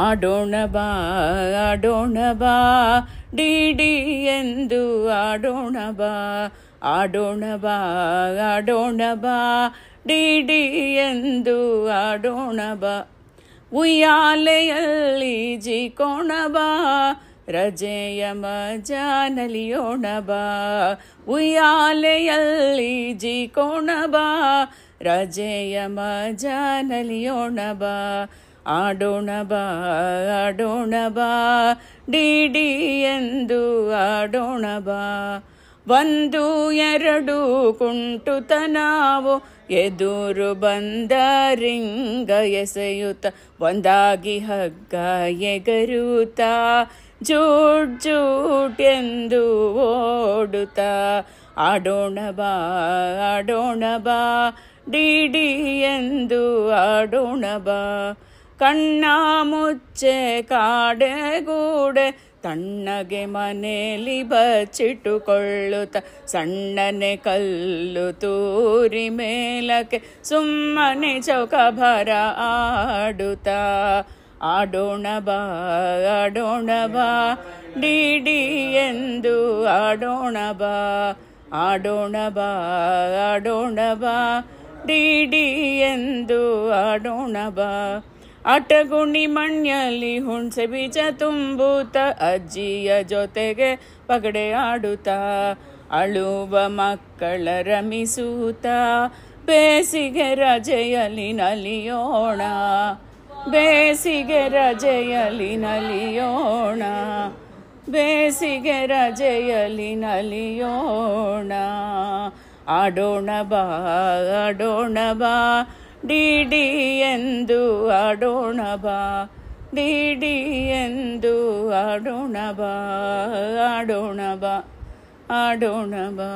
ಆಡೋಣ ಬಾ ಆಡೋಣ ಬಾ ಡಿಡಿ ಎಂದು ಆಡೋಣ ಬಾ ಆಡೋಣ ಬಾ ಆಡೋಣ ಬಾ ಡಿಡಿ ಎಂದು ಆಡೋಣ ಬಾ ಉಯ್ಯಾಲೆಯಲ್ಲಿ ಜಿಕೋಣ ಬಾ ರಜೆಯ ಮಜಾ ನಲಿಯೋಣ ಬಾ ಉಯ್ಯಾಲೆಯಲ್ಲಿ ಜಿಕೋಣ ಬಾ ರಜೆಯ ಮಜಾ ನಲಿಯೋಣ ಬಾ ಆಡೋಣ ಬಾ ಆಡೋಣ ಬಾ ಡಿಡಿ ಎಂದು ಆಡೋಣ ಬಾ ಒಂದು ಎರಡು ಕುಂಟುತನಾವು ಎದುರು ಬಂದ ರಿಂಗ ಎಸೆಯುತ್ತ ಒಂದಾಗಿ ಹಗ್ಗ ಎಗರುತ್ತಾ ಜೂಟ್ ಜೂಟ್ ಎಂದು ಓಡುತ್ತಾ ಆಡೋಣ ಬಾ ಆಡೋಣ ಬಾ ಡಿಡಿ ಎಂದು ಆಡೋಣ ಬಾ ಕಣ್ಣ ಮುಚ್ಚೆ ಕಾಡೆಗೂಡೆ ತಣ್ಣಗೆ ಮನೆಯಲ್ಲಿ ಬಚ್ಚಿಟ್ಟುಕೊಳ್ಳುತ್ತ ಸಣ್ಣನೆ ಕಲ್ಲು ತೂರಿ ಮೇಲಕ್ಕೆ ಸುಮ್ಮನೆ ಚೌಕಭರ ಆಡುತ್ತಾ ಆಡೋಣ ಬಾ ಆಡೋಣ ಬಾ ಡಿಡಿ ಎಂದು ಆಡೋಣ ಬಾ ಆಡೋಣ ಬಾ ಆಡೋಣ ಬಾ ಡಿಡಿ ಎಂದು ಆಡೋಣ ಬಾ ಅಟಗುಣಿ ಮಣ್ಣಲ್ಲಿ ಹುಣಸೆ ಬೀಜ ತುಂಬುತ್ತ ಅಜ್ಜಿಯ ಜೊತೆಗೆ ಪಗಡೆ ಆಡುತ್ತಾ ಅಳುವ ಮಕ್ಕಳ ರಮಿಸುತ್ತ ಬೇಸಿಗೆ ರಜೆಯಲ್ಲಿ ನಲಿಯೋಣ ಬೇಸಿಗೆ ರಜೆಯಲ್ಲಿ ನಲಿಯೋಣ ಬೇಸಿಗೆ ರಜೆಯಲ್ಲಿ ನಲಿಯೋಣ ಆಡೋಣ ಬಾ ಆಡೋಣ ಬಾ ಡಿಡಿ ಎಂದು ಆಡೋಣ ಬಾ ಡಿಡಿ ಎಂದು ಆಡೋಣ ಬಾ ಆಡೋಣ ಬಾ ಆಡೋಣ ಬಾ